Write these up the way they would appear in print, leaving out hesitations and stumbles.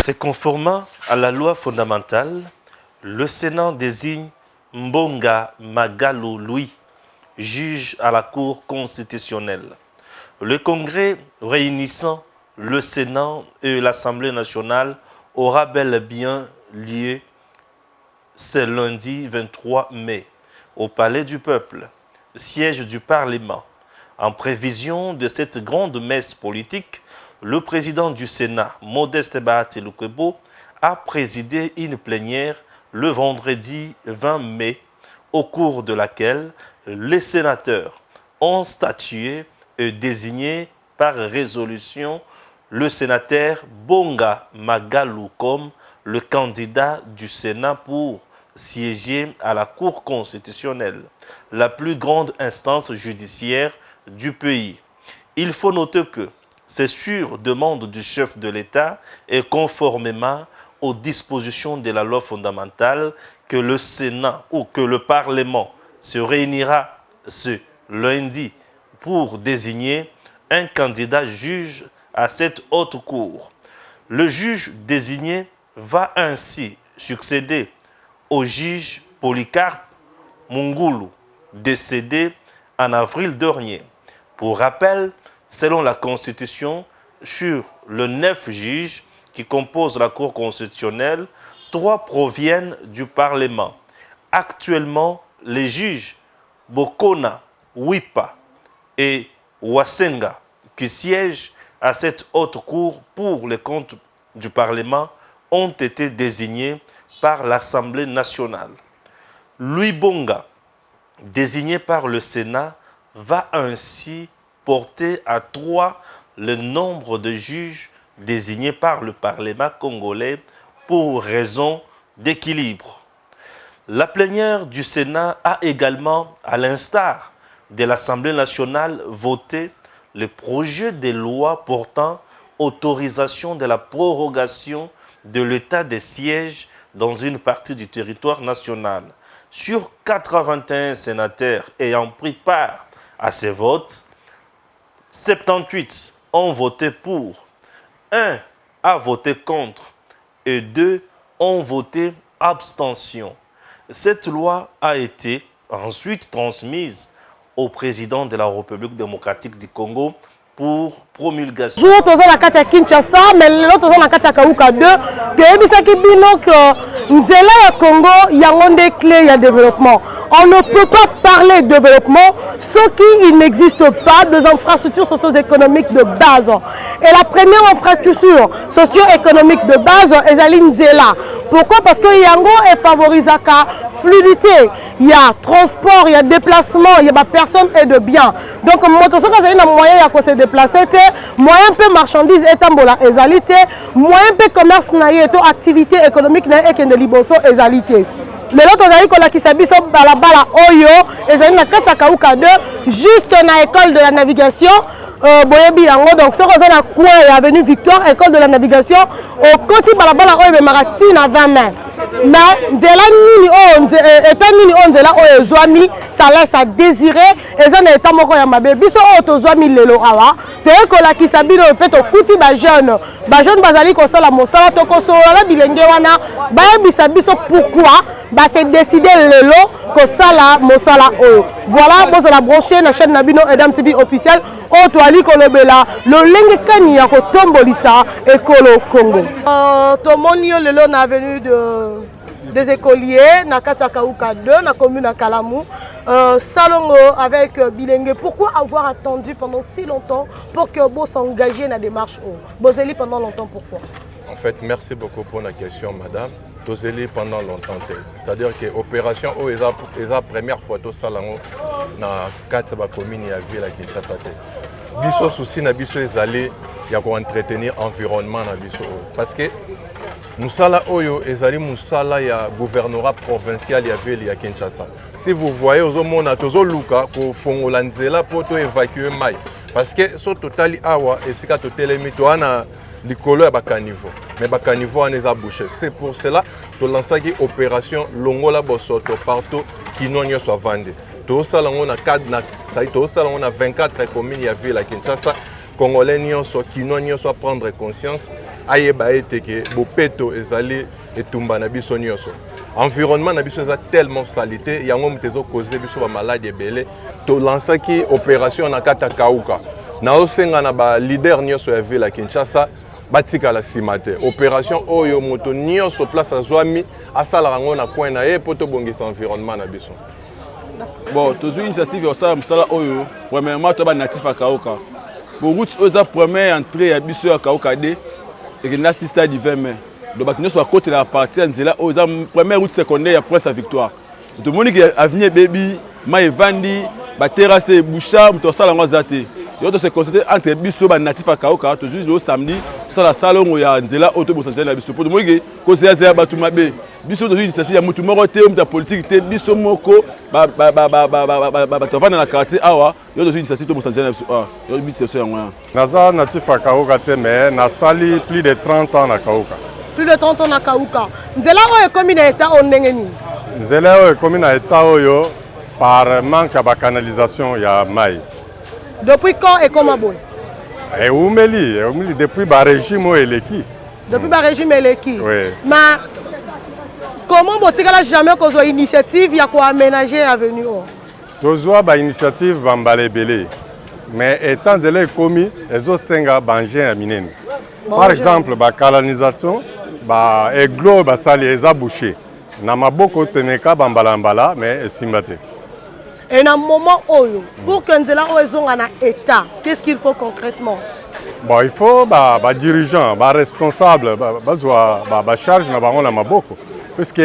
Se conformant à la loi fondamentale, le Sénat désigne Mbonga Magalu Louis, juge à la Cour constitutionnelle. Le Congrès réunissant le Sénat et l'Assemblée nationale aura bel et bien lieu ce lundi 23 mai au Palais du Peuple, siège du Parlement. En prévision de cette grande messe politique, le président du Sénat, Modeste Bahati Lukwebo, a présidé une plénière le vendredi 20 mai, au cours de laquelle les sénateurs ont statué et désigné par résolution le sénateur Bonga Magalu comme le candidat du Sénat pour siéger à la Cour constitutionnelle, la plus grande instance judiciaire du pays. Il faut noter que c'est sur demande du chef de l'État et conformément aux dispositions de la loi fondamentale que le Sénat ou que le Parlement se réunira ce lundi pour désigner un candidat juge à cette haute cour. Le juge désigné va ainsi succéder au juge Polycarpe Mungulu, décédé en avril dernier. Pour rappel, selon la Constitution, sur les 9 juges qui composent la Cour constitutionnelle, 3 proviennent du Parlement. Actuellement, les juges Bokona, Wipa et Wasenga, qui siègent à cette haute cour pour les comptes du Parlement, ont été désignés par l'Assemblée nationale. Louis Bonga, désigné par le Sénat, va ainsi porter à 3 le nombre de juges désignés par le Parlement congolais pour raison d'équilibre. La plénière du Sénat a également, à l'instar de l'Assemblée nationale, voté le projet de loi portant autorisation de la prorogation de l'état de siège dans une partie du territoire national. Sur 81 sénateurs ayant pris part à ces votes, 78 ont voté pour, 1 a voté contre et 2 ont voté abstention. Cette loi a été ensuite transmise au président de la République démocratique du Congo pour promulgation. Jour toza na kati ya Kinshasa, mais lelo toza na kati ya Kawuka 2, toyebisaki bino que nzela ya Congo yango nde clé ya développement. On ne peut pas parler de développement sans qu'il n'existe pas des infrastructures socio-économiques de base. Et la première infrastructure socio-économique de base est nzela. Pourquoi? Parce que yango est favorisaka fluidité, il y a transport, il y a déplacement, il y a personne et de biens. Donc moto soka zali na moyen ya ko se déplacer te, moyen peu marchandise etambola ezalité, moyen peu commerce na ye to activité économique na ekende liboso ezalité. Lelo tozali kolakisa biso balabala oyo ezali na kati ya Kawuka 2 juste na école de la navigation boyebi yango. Donc soko za na coin ya avenue Victoire, école de la navigation au côté balabala oyo bemaka tina 20 mains. Mais nzela nini o état nini o nzela oyo ezwami, ça laisse à désirer eza na état moko ya mabe. Biso oyo tozwami lelo awa toye kolakisa bino pe to kuti ba jeune bazali kosala mosala to kosola bilenge wana bayebisa biso pourquoi ba se décider lelo kosala mosala oyo. Voilà, bozala branché na chaîne Nabino Edam TV officiel o to ali kolobela lolenge kani ya kotombolisa ekolo Congo. Tomoni yo lelo na avenue des écoliers na kati ya Kawuka 2 na commune à Kalamou, salongo avec Bilenge. Pourquoi avoir attendu pendant si longtemps pour que vous s'engagiez dans la démarche? Bozeli pendant longtemps, pourquoi? En fait, merci beaucoup pour la question, madame. Tozeli pendant longtemps. C'est-à-dire que l'opération est la première fois que salongo na kati ya commune ya ville à Kinshasa. Biso souci na biso ezali ya ko entretenir environnement na biso parce que musala oyo ezali musala ya gouvernorat provincial ya ville ya Kinshasa. Si vous voyez ozomona tozoluka ko fongola nzela po to évacuer mai parce que so totali awa esika totelemi to ana likolo ya bakanivo mais bakanivo wana eza bouché. C'est pour cela to lancaki opération longola bosoto partout kino nyonso avande. Tosala ngona cadre na ça tosala ngona 24 communes ya ville ya Kinshasa Congolais nyonso, Kinois nyonso prendre conscience ayeba ete ke bopeto ezali etumba na biso nyonso. Environnement na biso eza tellement salité, yango mutezo causer biso ba maladie ebele. To lancaki opération na kata Kauka. Na osenga na ba leader nyonso ya ville ya Kinshasa batika la simate. Opération oyo moto nyonso place azwami asala rango na coin na ye poto bongisa environnement na biso. Bon, toujours initiative au sein de Oyo, premièrement, tu as natif à Kauka. Pour route, tu as première entrée à Bissau à Kauka D et qui n'a assisté à 20 mai. Donc, nous sommes à côté de la partie de la première route secondaire après sa victoire. Tout le monde qui a venu baby, Maï Vandi, terrasse Bouchard, tout ça, la Zate. Donc, se concentre entre Bissau et natif à Kauka, toujours le samedi, ça la salon où il y a Nzela autobus à Bissau. Pour le monde qui cause à Batumabe. Biso to une station ya mutu moko te muta politique te biso moko ba tovana na quartier awa yo to une station to musanzana biso ah yo biso so yango naza natif à Kauka te mais na sali plus de 30 ans na Kauka. Plus de 30 ans na Kauka. Nzela oyo komi na état ondenge nini? Nzela oyo komi na état oyo par manque ya canalisation ya mai. Depuis quand et comment boy? Eumeli depuis ba régime eleki. Depuis ba régime eleki. Oui. Mais comment botikala jamais qu'on soit initiative ya ko aménager avenue o? Tozwa ba initiative bambala ebele. Mais étant Nzela komi ezo senga bangé ya minene. Par exemple ba canalisation ba eglo ba sali eza bouché. Na maboko teneka bambala mbala mais esimbate. Et dans moment oyo pour que Nzela o ezonga na état, qu'est-ce qu'il faut concrètement? Bon, il faut ba dirigeant, ba responsable, ba charge na bango na maboko. Puisque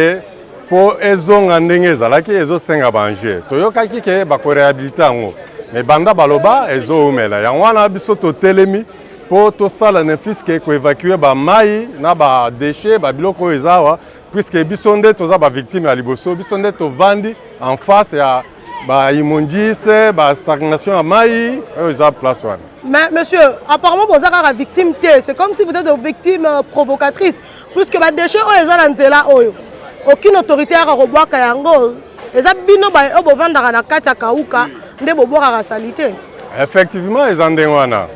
pour ezonga ndenge ezalaki ezosenga banje toyokaki ke bakoréhabilite yango mais banda baloba ezoumela yango wana biso totelemi po tosala ne fiske koévacue bamai na badéchet babiloko oyo ezawa puisque biso nde toza bavictime ya liboso biso nde tovandi en face ya baimondise bastagnation ya mai oyo eza place wana. Mais monsieur, apparemment vous êtes victime, c'est comme si vous êtes une victime provocatrice puisque les déchets sont Nzela oyo. Aucune autorité à reboire Kayango. Les abino ba obo vendre na kata Kauka nde boboka la salité. Effectivement, ils en déwana.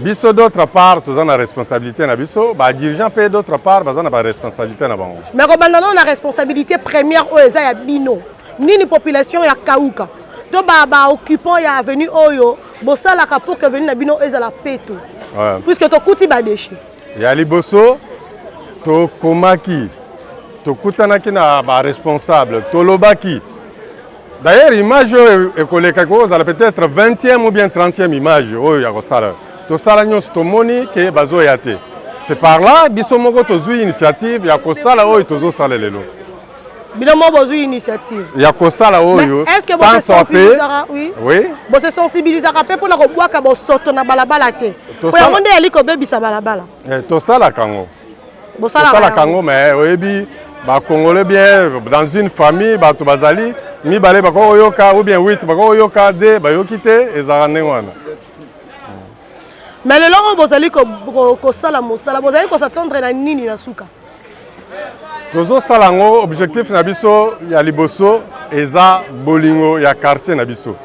Biso d'autre part, tous en a responsabilité na biso, ba dirigeant paye d'autre part, ba na responsabilité na bango. Mais robandana la responsabilité première o eza ya bino. Nini population ya Kauka. To ba occupant ya avenue oyo, bosala ka pour que venir na bino eza la peto. Puisque to kuti ba déchet. Ya liboso to komaki tokutanaki na ba responsable tolobaki. D'ailleurs image ekoleka ko za peut-être 20e ou bien 30e image oyo ya kosala. To sala nyos to moni ke bazo yate. C'est par là biso moko tozui initiative ya kosala oyo tozo sala lelo. Bilomo bozu initiative. Ya kosala oyo. Est-ce que vous sensibilisera oui? Oui. Vous se sensibilisera pour na ko boaka bo soto na balabala te. Pour ya monde ali ko bebisa balabala. To sala kango. Bo sala kango mais oyebi ba congolais bien dans une famille ba to bazali mi balé ba ko yoka ou bien 8 ba ko yoka de ba yokite ezara ndengwana. Mais le loro bozali ko sala mosala bozali ko s'attendre na nini na suka. Tozo salango objectif na biso ya liboso eza bolingo ya quartier na biso.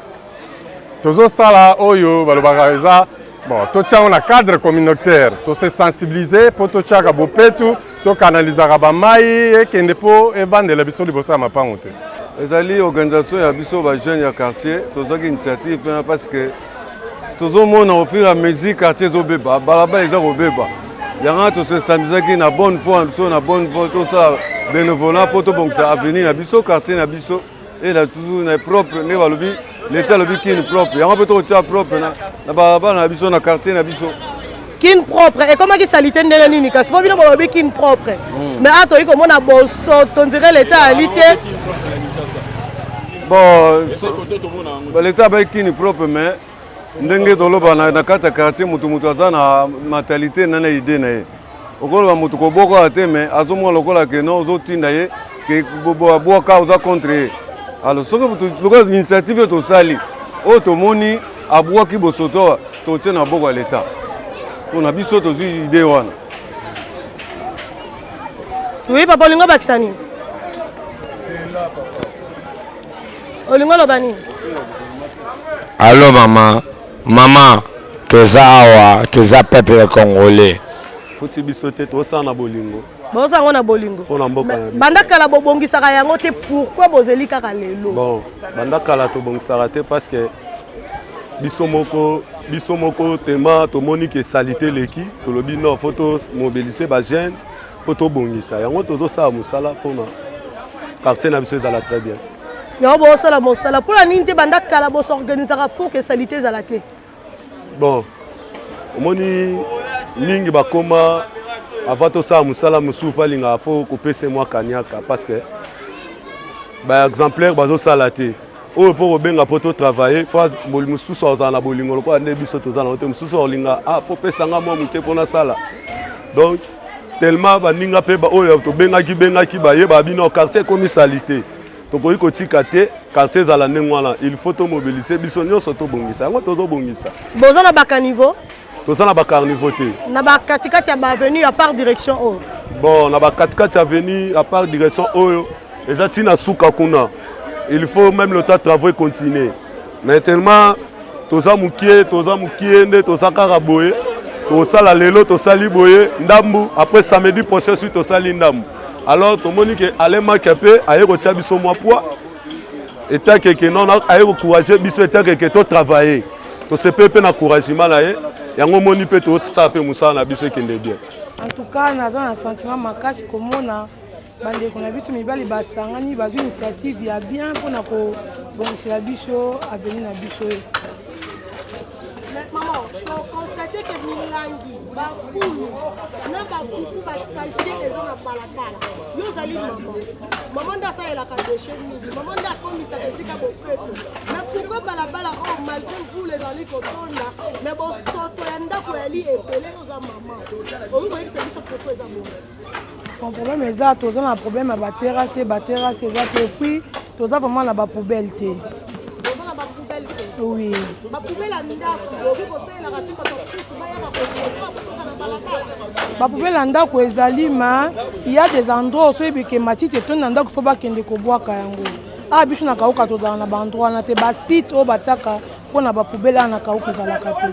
Tozo sala oyo balobaka eza bon to tchao na cadre communautaire to se sensibiliser pour to tchaka bopetu to canaliser ba mai et kende po evandela biso liboso ya mapango te. Ezali organisation ya biso ba jeunes ya quartier tozo ki initiative parce que tozo mona au fur et à mesure quartier zo beba balaba eza ko beba. Yanga to se sensibiliser na bonne foi biso na bonne foi to ça bénévolat pour to bon ça avenir na biso quartier na biso et là toujours na propre ne balobi l'état lobi qui est propre yanga peut to tia propre na balaba na biso na quartier na biso kin propre et comment qui salité ndenge nini kasi po bino balobi kin propre mais ato iko mona boso to dirait l'état alité bon l'état ba kin propre mais ndenge toloba na kata quartier mutu aza na mentalité na idée na ye okoloba mutu koboko ate mais azomona lokola ke non ozotinda ye ke boka oza contre ye alors soki lokola initiative tosali oyo tomoni abwaki bosoto totie na boko ya l'état mpona biso tozwi idée wana. Oui papa olingo bakisa nini? Olingo loba nini? Allo maman. Maman, toza awa toza peuple congolais foti biso te tosa na bolingo bosango na bolingo pona mboka na biso banda kala bobongisaka yango te pourquoi bozeli kaka lelo bon banda kala tobongisaka te parce que biso moko tema tomoni ke salite leki tolobi non faut mobiliser ba jeune po tobongisa yango tozosala mosala mpona quartier na biso ezala très bien yango bosala mosala mpona nini te banda kala bosorganisaka pour ke salite ezala te bon omoni mingi bakoma avant tosala mosala mosusu mpo alingaka fo kopesa mwa kaniaka parce que baexemplaire bazosala te oyo mpo kobenga mpo totravaille fo mosusu azala na bolingo lokola nde biso toza nango te mosusu akolinga fo pesanga mwa moke mpo nasala donc tellement baninga mpe oyo tobengaki bayeba bino quartier ekomi sali te tokoki kotika te quartier ezala ndenge wana il faut tomobilise biso nyonso tobongisa yango tozobongisa boza na bakaniveau toza na bacarniveau te na bakatikati ya baavenue à part direction oyo bon na bakatikati ya avenue à part direction oyo eza ntina suka kuna il faut même le temps travail continuer mais tellement toza mukie nde toza kaka boye tosala lelo tosali boye ndambu après samedi prochain suite tosali ndambu alors tomoni ke alemaki mpe aye kotia biso mwa poids etakeke non aye kocourager biso etakeke totravailler tosepe mpe na couragement na ye yango moni mpe tosala mpe mosala na biso ekende bien en tout cas naza na sentiment makasi komona bandeko na biso mibali basangani bazwi initiative ya bien mpona kobongisela biso avenir na biso oyo maman tokonstate ke milangi bafulu na bafufu basache eza na balabala yo ozali mama nde asalelaka deshe mingi mama nde akomisaka esika bopeto mais pourkoi balabala oyo malgré vule ezali kotonda mais bosoto ya ndako yali ebele oza mama oyi koyebisa biso pourkoi eza bongo bon problème eza toza na problème ya baterrasse eza te puis toza vraiment na bapoubele te oui bapoubele ya ndako ezali ma ya des endroits osoyebi ke matiti etondi na ndako fo bakende kobwaka yango awa biso na kauka tozala na baendroit wana te basite oyo batiaka mpona bapoubele wana na kauka ezalaka te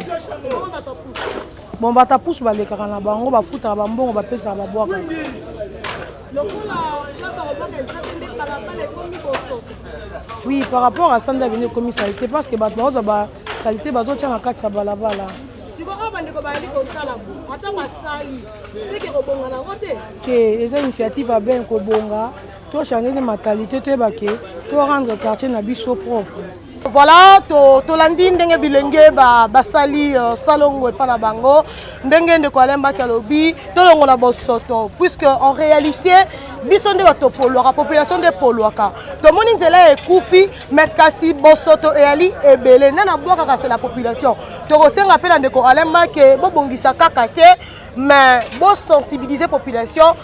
bon bata pusu balekaka na bango bafutaka bambongo bapesaka babwaka oui par rapport à ça nde aveni ekomi salite parce que bato bazozwa basalite bazotia na kati ya balabala ke eza initiative ya bien kobonga tochange de mentalité toyebake to rendre quartier na biso propre voilà tolandi ndenge bilenge basali salongo epa na bango ndenge ndeko alembaki alobi tolongola bosoto puisque en réalité biso nde batopolwaka population nde polwaka tomoni nzela ekufi mais kasi bosoto eyali ebele nde nabwakaka c'est la population tokosenga mpe na ndeko alembaki bobongisa kaka te mais bosensibiliser population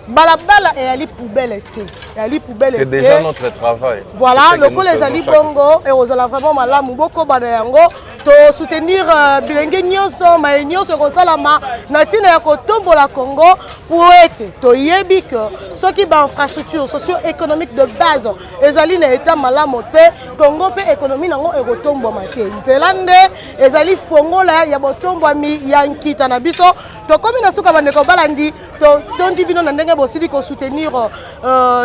balabala eyali poubelle te eyali poubelle te c'est déjà notre travail voilà lokola ezali bongo ekozala vraiment malamu bokoba na yango tosoutenir bilenge nyonso maye nyonso ekosalama na ntina ya kotombola Congo po ete toyebi ke soki bainfrastructure socio-économique de base ezali na eta malamu te Congo mpe économie nango ekotombwama te nzela nde ezali fongola ya botombwami ya nkita na biso tokomi na suka bandeko balandi tondi bino na ndenge bosili kosoutenir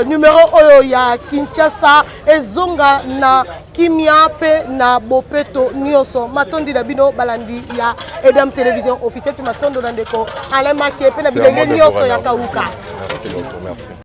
numero oyo ya Kinshasa ezonga na kimia mpe na bopeto nyonso matondi na bino balandi ya Edam Télévision officielle mpe matondo na ndeko alemaki mpe na bilenge nyonso ya kauka. Merci beaucoup, merci.